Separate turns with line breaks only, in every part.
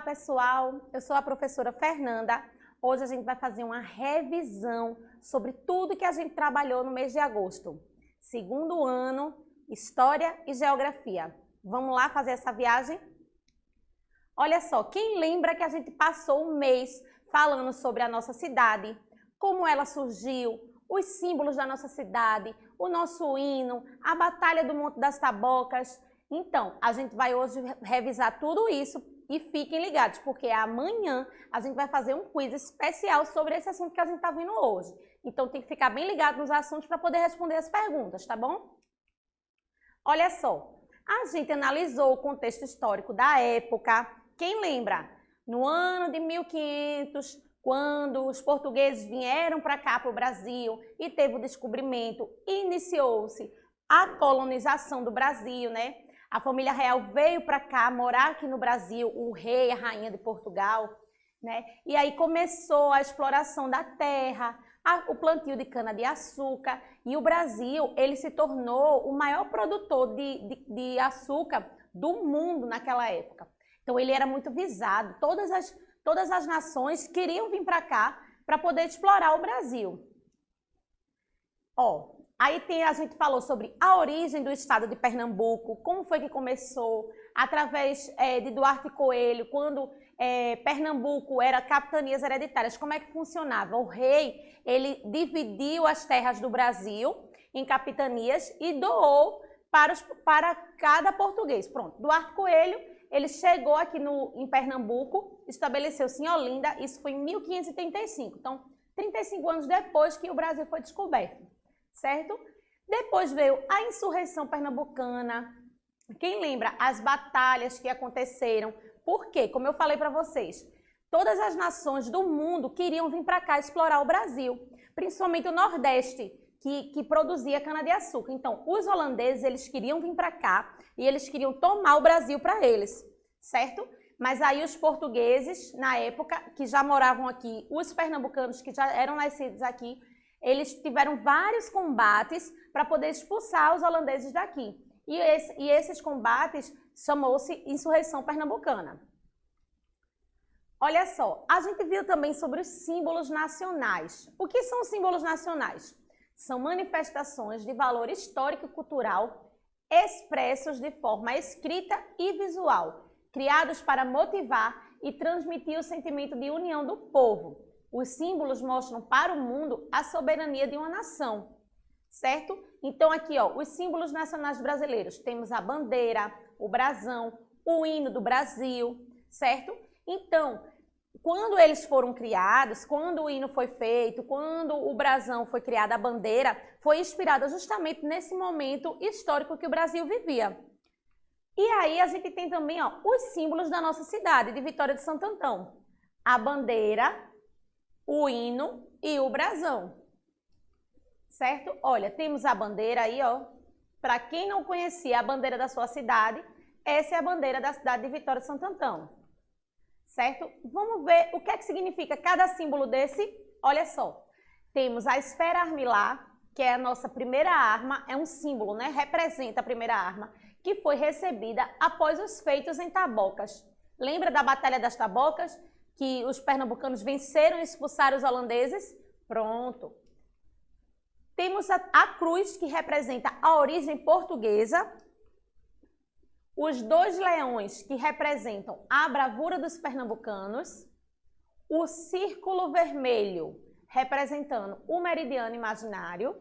pessoal, eu sou a professora Fernanda. Hoje a gente vai fazer uma revisão sobre tudo que a gente trabalhou no mês de agosto. Segundo ano, História e Geografia. Vamos lá fazer essa viagem? Olha só, quem lembra que a gente passou um mês falando sobre a nossa cidade, como ela surgiu, os símbolos da nossa cidade, o nosso hino, a Batalha do Monte das Tabocas. Então, a gente vai hoje revisar tudo isso e fiquem ligados, porque amanhã a gente vai fazer um quiz especial sobre esse assunto que a gente está vendo hoje. Então, tem que ficar bem ligado nos assuntos para poder responder as perguntas, tá bom? Olha só, a gente analisou o contexto histórico da época. Quem lembra? No ano de 1500, quando os portugueses vieram para cá, para o Brasil, e teve o descobrimento, iniciou-se a colonização do Brasil, né? A família real veio para cá, morar aqui no Brasil, o rei e a rainha de Portugal, né? E aí começou a exploração da terra, o plantio de cana-de-açúcar, e o Brasil, ele se tornou o maior produtor de açúcar do mundo naquela época. Então, ele era muito visado, todas as nações queriam vir para cá para poder explorar o Brasil. Ó, aí a gente falou sobre a origem do estado de Pernambuco, como foi que começou, através de Duarte Coelho, quando Pernambuco era capitanias hereditárias, como é que funcionava? O rei, ele dividiu as terras do Brasil em capitanias e doou para cada português. Pronto, Duarte Coelho, ele chegou aqui em Pernambuco, estabeleceu-se em Olinda, isso foi em 1535, então 35 anos depois que o Brasil foi descoberto, certo? Depois veio a insurreição pernambucana. Quem lembra as batalhas que aconteceram? Por quê? Como eu falei para vocês, todas as nações do mundo queriam vir para cá explorar o Brasil, principalmente o Nordeste, que produzia cana-de-açúcar. Então, os holandeses, eles queriam vir para cá e eles queriam tomar o Brasil para eles, certo? Mas aí os portugueses, na época, que já moravam aqui, os pernambucanos que já eram nascidos aqui, eles tiveram vários combates para poder expulsar os holandeses daqui. E esses combates chamou-se Insurreição Pernambucana. Olha só, a gente viu também sobre os símbolos nacionais. O que são os símbolos nacionais? São manifestações de valor histórico e cultural expressos de forma escrita e visual, criados para motivar e transmitir o sentimento de união do povo. Os símbolos mostram para o mundo a soberania de uma nação, certo? Então aqui, ó, os símbolos nacionais brasileiros. Temos a bandeira, o brasão, o hino do Brasil, certo? Então, quando eles foram criados, quando o hino foi feito, quando o brasão foi criado, a bandeira foi inspirada justamente nesse momento histórico que o Brasil vivia. E aí a gente tem também, ó, os símbolos da nossa cidade, de Vitória de Santo Antão. A bandeira, o hino e o brasão, certo? Olha, temos a bandeira aí, ó. Para quem não conhecia a bandeira da sua cidade, essa é a bandeira da cidade de Vitória de Santo Antão. Certo? Vamos ver o que é que significa cada símbolo desse. Olha só, temos a esfera armilar, que é a nossa primeira arma, é um símbolo, né? Representa a primeira arma, que foi recebida após os feitos em Tabocas. Lembra da Batalha das Tabocas? Que os pernambucanos venceram e expulsaram os holandeses? Pronto. Temos a cruz, que representa a origem portuguesa. Os dois leões, que representam a bravura dos pernambucanos, o círculo vermelho, representando o meridiano imaginário,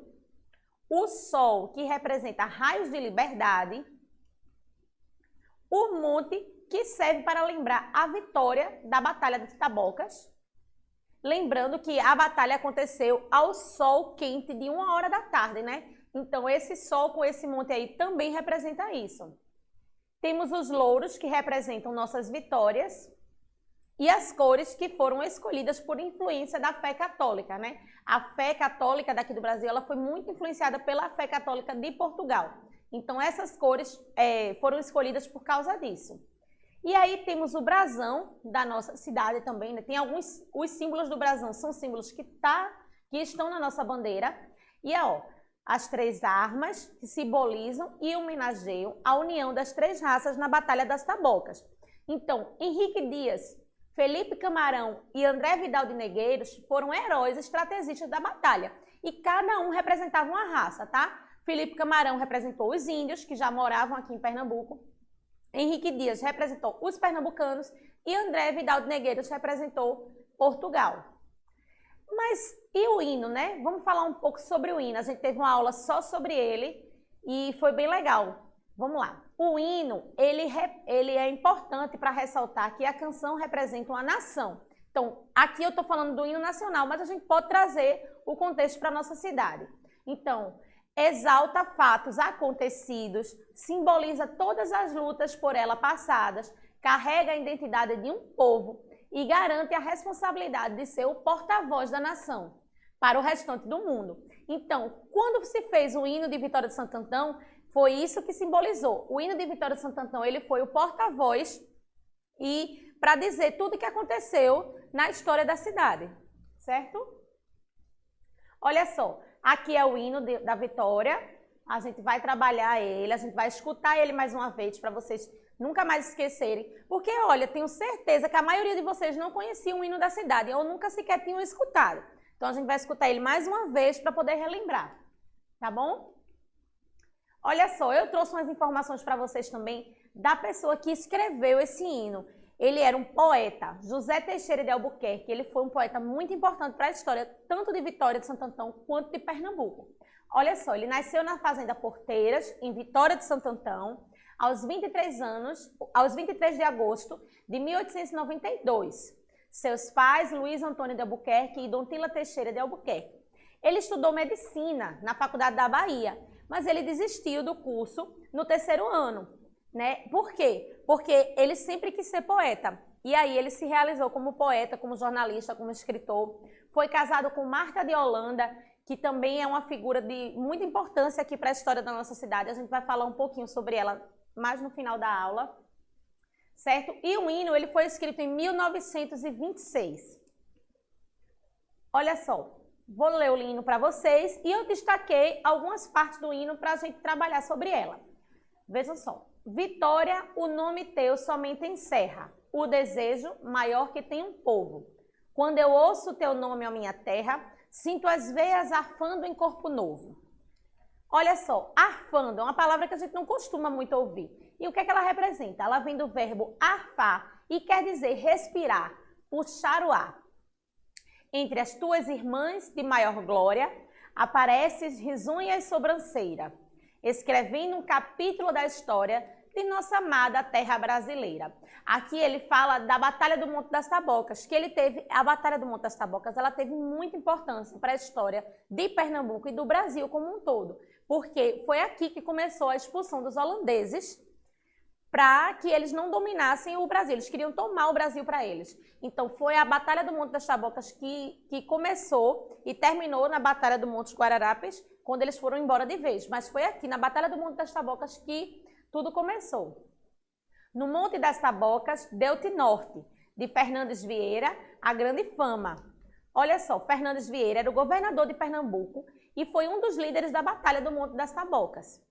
o sol, que representa raios de liberdade, o monte, que serve para lembrar a vitória da Batalha de Tabocas, lembrando que a batalha aconteceu ao sol quente de 1h da tarde, né? Então, esse sol com esse monte aí também representa isso. Temos os louros, que representam nossas vitórias, e as cores que foram escolhidas por influência da fé católica, né? A fé católica daqui do Brasil, ela foi muito influenciada pela fé católica de Portugal. Então, essas cores foram escolhidas por causa disso. E aí temos o brasão da nossa cidade também, né? Tem os símbolos do brasão, são símbolos que estão na nossa bandeira. E ó, as três armas que simbolizam e homenageiam a união das três raças na Batalha das Tabocas. Então, Henrique Dias, Felipe Camarão e André Vidal de Negreiros foram heróis estrategistas da batalha. E cada um representava uma raça, tá? Felipe Camarão representou os índios, que já moravam aqui em Pernambuco. Henrique Dias representou os pernambucanos e André Vidal de Negreiros representou Portugal. Mas e o hino, né? Vamos falar um pouco sobre o hino. A gente teve uma aula só sobre ele e foi bem legal. Vamos lá. O hino, ele é importante para ressaltar que a canção representa uma nação. Então, aqui eu estou falando do hino nacional, mas a gente pode trazer o contexto para a nossa cidade. Então, exalta fatos acontecidos, simboliza todas as lutas por ela passadas, carrega a identidade de um povo e garante a responsabilidade de ser o porta-voz da nação para o restante do mundo. Então, quando se fez o hino de Vitória de Santo Antão, foi isso que simbolizou. O hino de Vitória de Santo Antão, ele foi o porta-voz e para dizer tudo o que aconteceu na história da cidade, certo? Olha só, aqui é o hino da Vitória, a gente vai trabalhar ele, a gente vai escutar ele mais uma vez para vocês nunca mais esquecerem, porque olha, tenho certeza que a maioria de vocês não conheciam o hino da cidade, ou nunca sequer tinham escutado. Então a gente vai escutar ele mais uma vez para poder relembrar, tá bom? Olha só, eu trouxe umas informações para vocês também da pessoa que escreveu esse hino. Ele era um poeta, José Teixeira de Albuquerque. Ele foi um poeta muito importante para a história, tanto de Vitória de Santo Antão quanto de Pernambuco. Olha só, ele nasceu na Fazenda Porteiras, em Vitória de Santo Antão, aos 23 de agosto de 1892. Seus pais, Luiz Antônio de Albuquerque e Dontila Teixeira de Albuquerque. Ele estudou medicina na Faculdade da Bahia, mas ele desistiu do curso no terceiro ano, né? Por quê? Porque ele sempre quis ser poeta. E aí ele se realizou como poeta, como jornalista, como escritor. Foi casado com Marta de Holanda, que também é uma figura de muita importância aqui para a história da nossa cidade. A gente vai falar um pouquinho sobre ela mais no final da aula, certo? E o hino, ele foi escrito em 1926. Olha só. Vou ler o hino para vocês e eu destaquei algumas partes do hino para a gente trabalhar sobre ela. Vejam só. Vitória, o nome teu somente encerra o desejo maior que tem um povo. Quando eu ouço teu nome, ó minha terra, sinto as veias arfando em corpo novo. Olha só, arfando é uma palavra que a gente não costuma muito ouvir. E o que é que ela representa? Ela vem do verbo arfar e quer dizer respirar, puxar o ar. Entre as tuas irmãs de maior glória, apareces risonha e sobranceira, escrevendo um capítulo da história de nossa amada terra brasileira. Aqui ele fala da Batalha do Monte das Tabocas, que a Batalha do Monte das Tabocas, ela teve muita importância para a história de Pernambuco e do Brasil como um todo, porque foi aqui que começou a expulsão dos holandeses, para que eles não dominassem o Brasil, eles queriam tomar o Brasil para eles. Então foi a Batalha do Monte das Tabocas que começou e terminou na Batalha do Monte dos Guararapes, quando eles foram embora de vez. Mas foi aqui, na Batalha do Monte das Tabocas, que tudo começou. No Monte das Tabocas, deu-te norte, de Fernandes Vieira, a grande fama. Olha só, Fernandes Vieira era o governador de Pernambuco e foi um dos líderes da Batalha do Monte das Tabocas.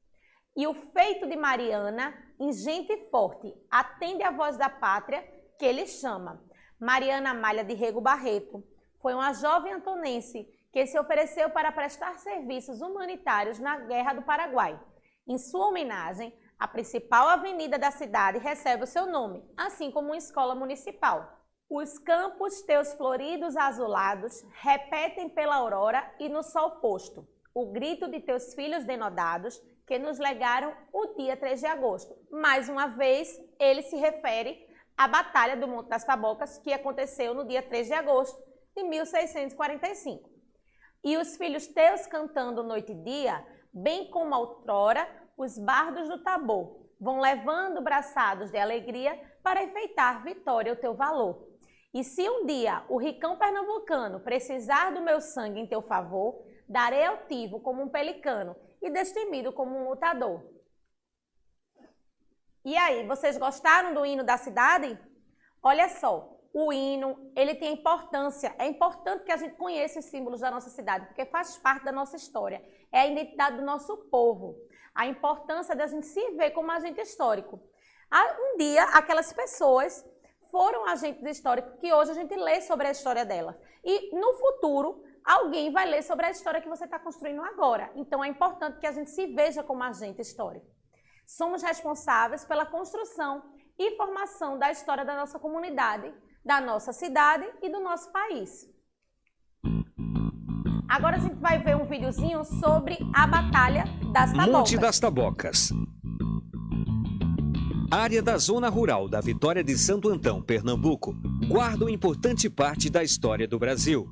E o feito de Mariana, ingente e forte, atende à voz da pátria que ele chama. Mariana Malha de Rego Barreto foi uma jovem antonense que se ofereceu para prestar serviços humanitários na Guerra do Paraguai. Em sua homenagem, a principal avenida da cidade recebe o seu nome, assim como uma escola municipal. Os campos teus floridos azulados repetem pela aurora e no sol posto o grito de teus filhos denodados que nos legaram o dia 3 de agosto. Mais uma vez, ele se refere à Batalha do Monte das Tabocas, que aconteceu no dia 3 de agosto de 1645. E os filhos teus cantando noite e dia, bem como outrora, os bardos do Tabor, vão levando braçados de alegria para enfeitar vitória o teu valor. E se um dia o ricão pernambucano precisar do meu sangue em teu favor, darei altivo como um pelicano e destemido como um lutador. E aí, vocês gostaram do hino da cidade? Olha só, o hino, ele tem importância. É importante que a gente conheça os símbolos da nossa cidade, porque faz parte da nossa história. É a identidade do nosso povo. A importância da gente se ver como agente histórico. Um dia, aquelas pessoas foram agentes históricos que hoje a gente lê sobre a história delas. E no futuro, alguém vai ler sobre a história que você está construindo agora. Então, é importante que a gente se veja como agente histórico. Somos responsáveis pela construção e formação da história da nossa comunidade, da nossa cidade e do nosso país. Agora a gente vai ver um videozinho sobre a Batalha das Tabocas.
Monte das Tabocas. Área da zona rural da Vitória de Santo Antão, Pernambuco, guarda uma importante parte da história do Brasil.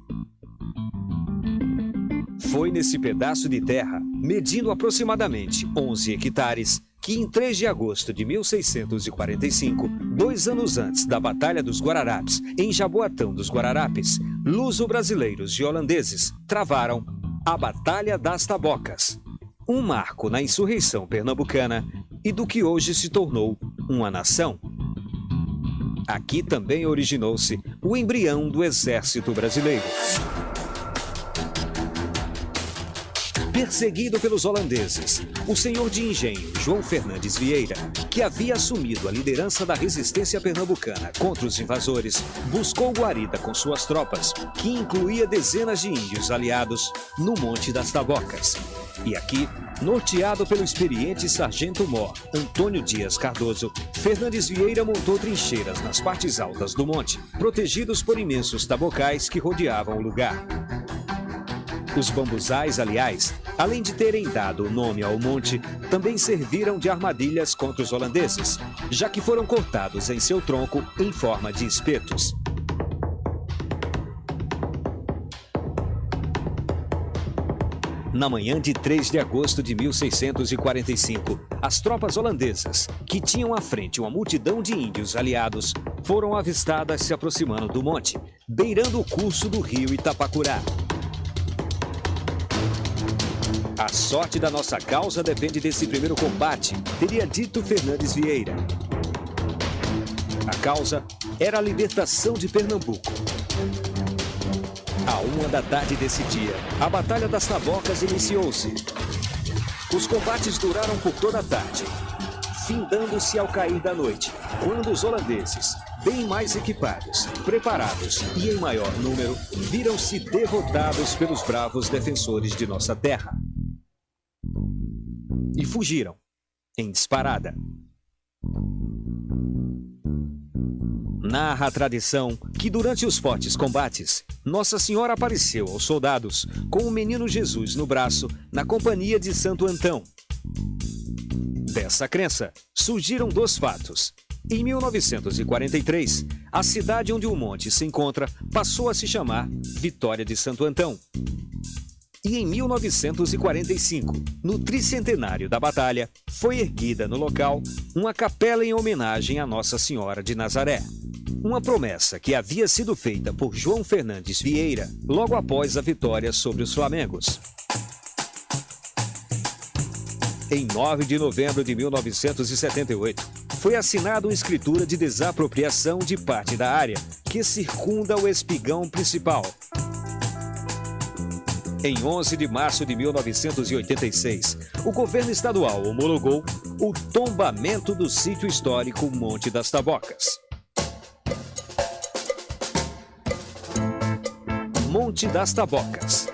Foi nesse pedaço de terra, medindo aproximadamente 11 hectares, que em 3 de agosto de 1645, 2 anos antes da Batalha dos Guararapes, em Jaboatão dos Guararapes, luso-brasileiros e holandeses travaram a Batalha das Tabocas, um marco na insurreição pernambucana e do que hoje se tornou uma nação. Aqui também originou-se o embrião do Exército Brasileiro. Perseguido pelos holandeses, o senhor de engenho João Fernandes Vieira, que havia assumido a liderança da resistência pernambucana contra os invasores, buscou guarida com suas tropas, que incluía dezenas de índios aliados no Monte das Tabocas. E aqui, norteado pelo experiente sargento-mor Antônio Dias Cardoso, Fernandes Vieira montou trincheiras nas partes altas do monte, protegidos por imensos tabocais que rodeavam o lugar. Os bambuzais, aliás, além de terem dado o nome ao monte, também serviram de armadilhas contra os holandeses, já que foram cortados em seu tronco em forma de espetos. Na manhã de 3 de agosto de 1645, as tropas holandesas, que tinham à frente uma multidão de índios aliados, foram avistadas se aproximando do monte, beirando o curso do rio Itapacurá. A sorte da nossa causa depende desse primeiro combate, teria dito Fernandes Vieira. A causa era a libertação de Pernambuco. À 1 da tarde desse dia, a Batalha das Tabocas iniciou-se. Os combates duraram por toda a tarde, findando-se ao cair da noite, quando os holandeses, bem mais equipados, preparados e em maior número, viram-se derrotados pelos bravos defensores de nossa terra. E fugiram, em disparada. Narra a tradição que durante os fortes combates, Nossa Senhora apareceu aos soldados com o menino Jesus no braço, na companhia de Santo Antão. Dessa crença, surgiram 2 fatos. Em 1943, a cidade onde o monte se encontra passou a se chamar Vitória de Santo Antão. E em 1945, no tricentenário da batalha, foi erguida no local uma capela em homenagem a Nossa Senhora de Nazaré. Uma promessa que havia sido feita por João Fernandes Vieira logo após a vitória sobre os Flamengos. Em 9 de novembro de 1978, foi assinada uma escritura de desapropriação de parte da área que circunda o espigão principal. Em 11 de março de 1986, o governo estadual homologou o tombamento do sítio histórico Monte das Tabocas. Monte das Tabocas.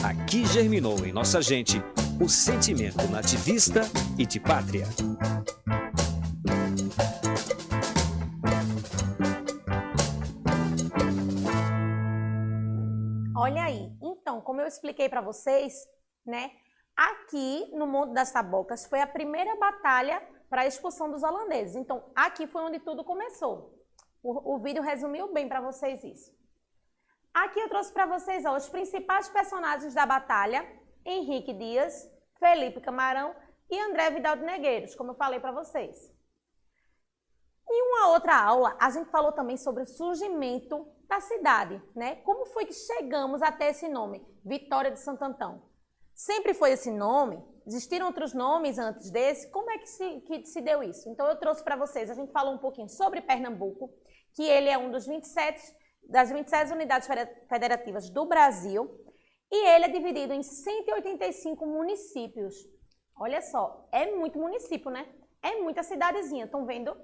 Aqui germinou em nossa gente o sentimento nativista e de pátria.
Olha aí, então, como eu expliquei para vocês, né, aqui no Monte das Tabocas foi a primeira batalha para a expulsão dos holandeses. Então, aqui foi onde tudo começou. O vídeo resumiu bem para vocês isso. Aqui eu trouxe para vocês os principais personagens da batalha: Henrique Dias, Felipe Camarão e André Vidal de Negreiros, como eu falei para vocês. Em uma outra aula, a gente falou também sobre o surgimento da cidade, né? Como foi que chegamos até esse nome, Vitória de Santo Antão? Sempre foi esse nome? Existiram outros nomes antes desse? Como é que se deu isso? Então eu trouxe para vocês, a gente falou um pouquinho sobre Pernambuco, que ele é um das 27 unidades federativas do Brasil, e ele é dividido em 185 municípios. Olha só, é muito município, né? É muita cidadezinha, estão vendo?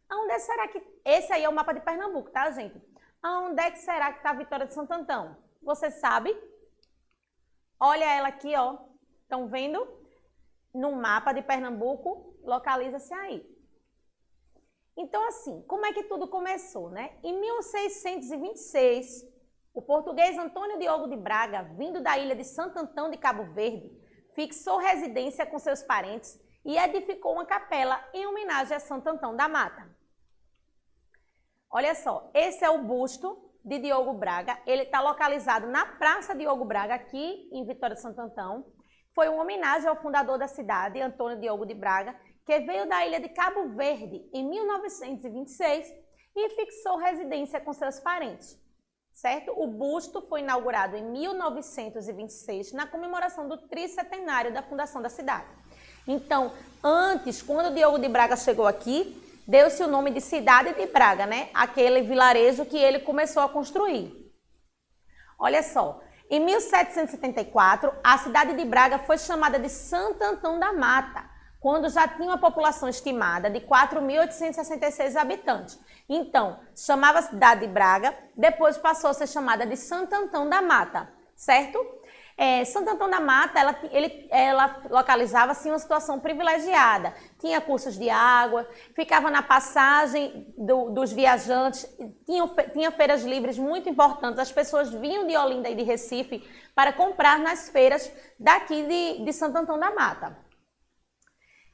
Aonde será que... Esse aí é o mapa de Pernambuco, tá, gente? Aonde é que será que está a Vitória de Santo Antão? Você sabe? Olha ela aqui, ó. Estão vendo? No mapa de Pernambuco, localiza-se aí. Então, assim, como é que tudo começou, né? Em 1626, o português Antônio Diogo de Braga, vindo da ilha de Santo Antão de Cabo Verde, fixou residência com seus parentes e edificou uma capela em homenagem a Santo Antão da Mata. Olha só, esse é o busto de Diogo Braga, ele está localizado na Praça Diogo Braga, aqui em Vitória de Santo Antão. Foi uma homenagem ao fundador da cidade, Antônio Diogo de Braga, que veio da ilha de Cabo Verde em 1926 e fixou residência com seus parentes, certo? O busto foi inaugurado em 1926, na comemoração do tricentenário da fundação da cidade. Então, antes, quando Diogo de Braga chegou aqui, deu-se o nome de Cidade de Braga, né? Aquele vilarejo que ele começou a construir. Olha só, em 1774, a cidade de Braga foi chamada de Santo Antão da Mata, quando já tinha uma população estimada de 4.866 habitantes. Então, chamava cidade de Braga, depois passou a ser chamada de Santo Antão da Mata, certo? Santo Antão da Mata, ela localizava-se em uma situação privilegiada. Tinha cursos de água, ficava na passagem dos viajantes, tinha feiras livres muito importantes. As pessoas vinham de Olinda e de Recife para comprar nas feiras daqui de Santo Antão da Mata.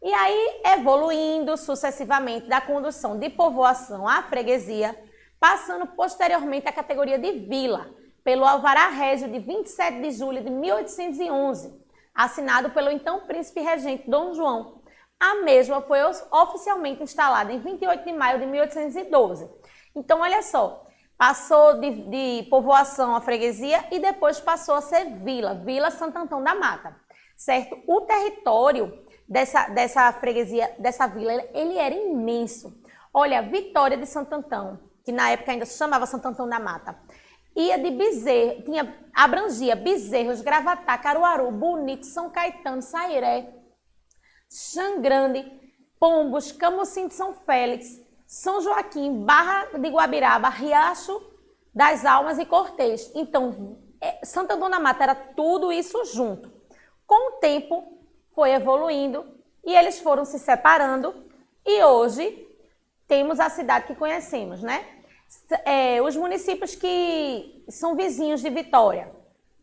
E aí, evoluindo sucessivamente da condução de povoação à freguesia, passando posteriormente à categoria de vila, pelo Alvará Régio de 27 de julho de 1811, assinado pelo então príncipe regente Dom João. A mesma foi oficialmente instalada em 28 de maio de 1812. Então, olha só, passou de povoação à freguesia e depois passou a ser vila, Vila Santo Antão da Mata, certo? O território dessa freguesia, dessa vila, ele era imenso. Olha, Vitória de Santo Antão, que na época ainda se chamava Santo Antão da Mata, ia de Bezerro, abrangia Bezerros, Gravatá, Caruaru, Bonito, São Caetano, Sairé, Xangrande, Pombos, Camocim de São Félix, São Joaquim, Barra de Guabiraba, Riacho das Almas e Cortês. Então, Santo Antão da Mata era tudo isso junto. Com o tempo, foi evoluindo e eles foram se separando e hoje temos a cidade que conhecemos, né? Os municípios que são vizinhos de Vitória: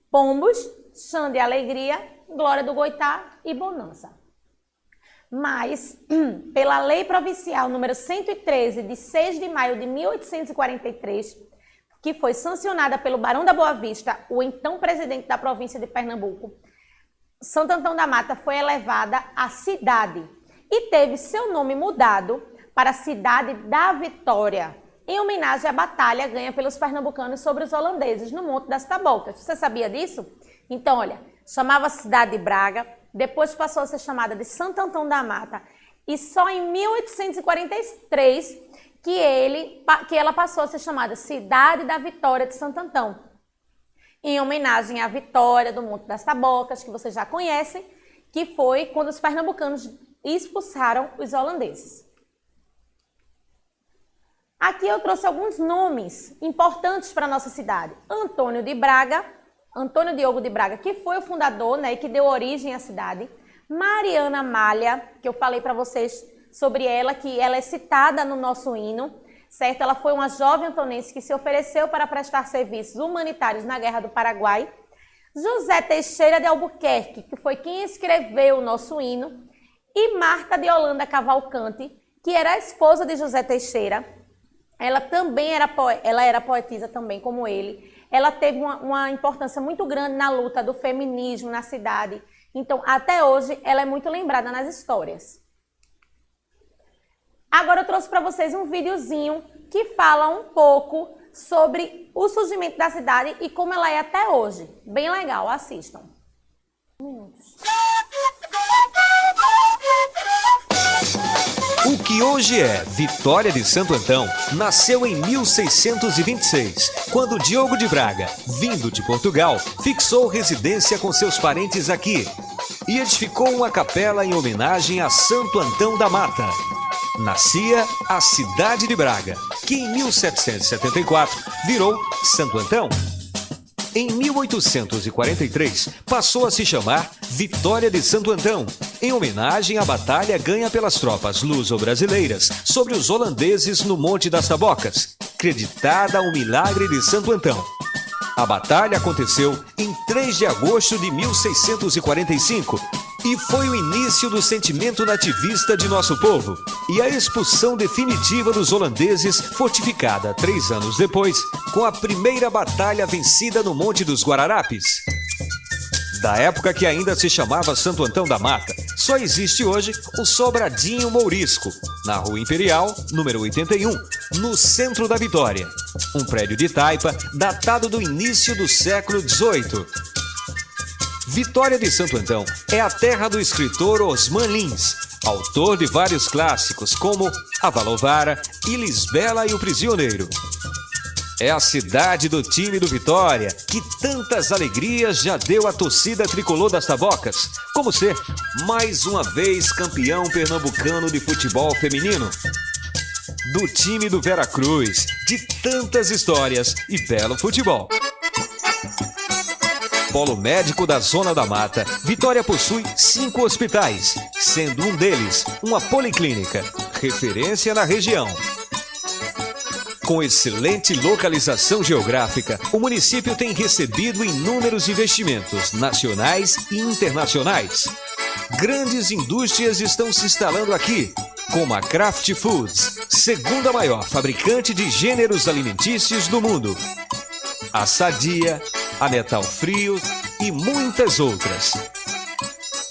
Pombos, Xande e Alegria, Glória do Goitá e Bonança. Mas, pela Lei Provincial número 113, de 6 de maio de 1843, que foi sancionada pelo Barão da Boa Vista, o então presidente da província de Pernambuco, Santo Antão da Mata foi elevada a cidade e teve seu nome mudado para Cidade da Vitória, em homenagem à batalha ganha pelos pernambucanos sobre os holandeses no Monte das Tabocas. Você sabia disso? Então, olha, chamava Cidade de Braga, depois passou a ser chamada de Santo Antão da Mata e só em 1843 que ela passou a ser chamada Cidade da Vitória de Santo Antão, em homenagem à vitória do Monte das Tabocas, que vocês já conhecem, que foi quando os pernambucanos expulsaram os holandeses. Aqui eu trouxe alguns nomes importantes para a nossa cidade. Antônio de Braga, Antônio Diogo de Braga, que foi o fundador, né, e que deu origem à cidade. Mariana Malha, que eu falei para vocês sobre ela, que ela é citada no nosso hino, certo? Ela foi uma jovem antonense que se ofereceu para prestar serviços humanitários na Guerra do Paraguai. José Teixeira de Albuquerque, que foi quem escreveu o nosso hino. E Marta de Holanda Cavalcante, que era a esposa de José Teixeira. Ela também era poetisa também, como ele. Ela teve uma importância muito grande na luta do feminismo na cidade. Então, até hoje, ela é muito lembrada nas histórias. Agora eu trouxe para vocês um videozinho que fala um pouco sobre o surgimento da cidade e como ela é até hoje. Bem legal, assistam.
O que hoje é Vitória de Santo Antão nasceu em 1626, quando Diogo de Braga, vindo de Portugal, fixou residência com seus parentes aqui. e edificou uma capela em homenagem a Santo Antão da Mata. Nascia a cidade de Braga, que em 1774 virou Santo Antão. Em 1843, passou a se chamar Vitória de Santo Antão, em homenagem à batalha ganha pelas tropas luso-brasileiras sobre os holandeses no Monte das Tabocas, creditada ao milagre de Santo Antão. A batalha aconteceu em 3 de agosto de 1645 e foi o início do sentimento nativista de nosso povo e a expulsão definitiva dos holandeses, fortificada 3 anos depois, com a primeira batalha vencida no Monte dos Guararapes. Da época que ainda se chamava Santo Antão da Mata, só existe hoje o Sobradinho Mourisco, na Rua Imperial, número 81, no centro da Vitória. Um prédio de taipa datado do início do século XVIII. Vitória de Santo Antão é a terra do escritor Osman Lins, autor de vários clássicos como A Valovara, Lisbela e o Prisioneiro. É a cidade do time do Vitória, que tantas alegrias já deu à torcida tricolor das Tabocas, como ser, mais uma vez, campeão pernambucano de futebol feminino. Do time do Veracruz, de tantas histórias e belo futebol. Polo médico da Zona da Mata, Vitória possui 5 hospitais, sendo um deles uma policlínica, referência na região. Com excelente localização geográfica, o município tem recebido inúmeros investimentos nacionais e internacionais. Grandes indústrias estão se instalando aqui, como a Kraft Foods, segunda maior fabricante de gêneros alimentícios do mundo, a Sadia, a Metal Frio e muitas outras.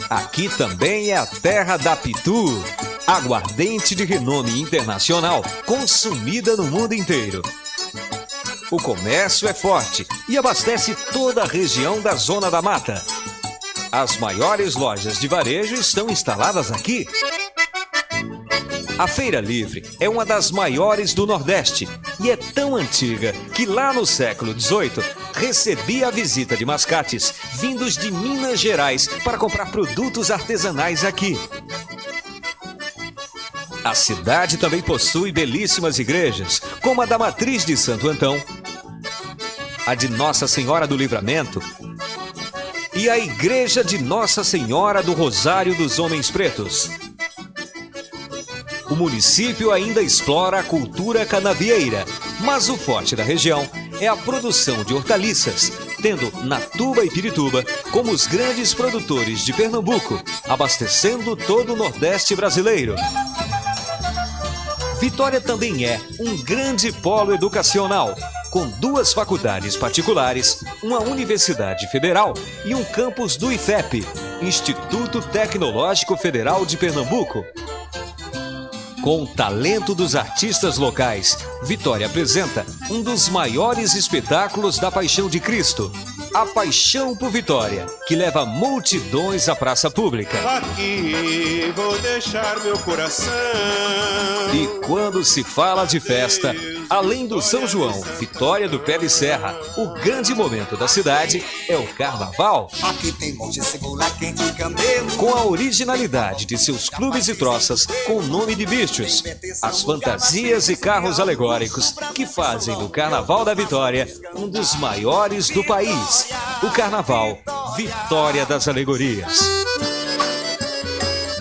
Aqui também é a terra da Pitu, aguardente de renome internacional, consumida no mundo inteiro. O comércio é forte e abastece toda a região da Zona da Mata. As maiores lojas de varejo estão instaladas aqui. A Feira Livre é uma das maiores do Nordeste e é tão antiga que lá no século XVIII recebia a visita de mascates vindos de Minas Gerais para comprar produtos artesanais aqui. A cidade também possui belíssimas igrejas, como a da Matriz de Santo Antão, a de Nossa Senhora do Livramento e a Igreja de Nossa Senhora do Rosário dos Homens Pretos. O município ainda explora a cultura canavieira, mas o forte da região é a produção de hortaliças, tendo Natuba e Pirituba como os grandes produtores de Pernambuco, abastecendo todo o Nordeste brasileiro. Vitória também é um grande polo educacional, com 2 faculdades particulares, uma universidade federal e um campus do IFEP, Instituto Tecnológico Federal de Pernambuco. Com o talento dos artistas locais, Vitória apresenta um dos maiores espetáculos da Paixão de Cristo, a Paixão por Vitória, que leva multidões à praça pública.
Aqui vou deixar meu coração.
E quando se fala de festa, além do São João, Vitória do Pé de Serra, o grande momento da cidade é o Carnaval.
Aqui tem monte, cebola quente e camelo.
Com a originalidade de seus clubes e troças com o nome de bichos, as fantasias e carros alegóricos que fazem do Carnaval da Vitória um dos maiores do país. O Carnaval Vitória das Alegorias.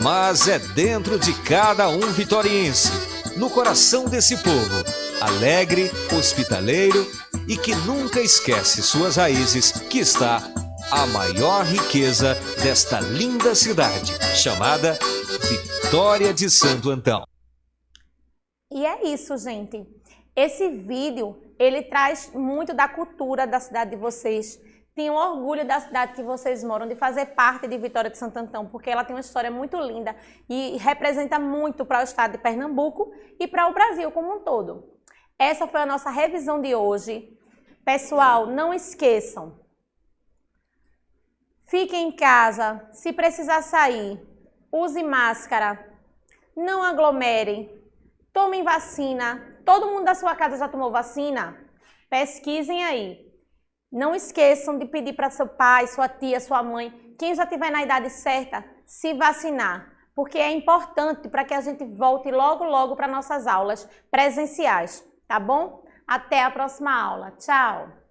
Mas é dentro de cada um vitoriense, no coração desse povo, alegre, hospitaleiro e que nunca esquece suas raízes, que está a maior riqueza desta linda cidade, chamada Vitória de Santo Antão.
E é isso, gente. Esse vídeo, ele traz muito da cultura da cidade de vocês. Tenham orgulho da cidade que vocês moram, de fazer parte de Vitória de Santo Antão, porque ela tem uma história muito linda e representa muito para o estado de Pernambuco e para o Brasil como um todo. Essa foi a nossa revisão de hoje. Pessoal, não esqueçam. Fiquem em casa, se precisar sair, use máscara, não aglomerem, tomem vacina. Todo mundo da sua casa já tomou vacina? Pesquisem aí. Não esqueçam de pedir para seu pai, sua tia, sua mãe quem já estiver na idade certa, se vacinar, porque é importante para que a gente volte logo, logo para nossas aulas presenciais, tá bom? Até a próxima aula. Tchau!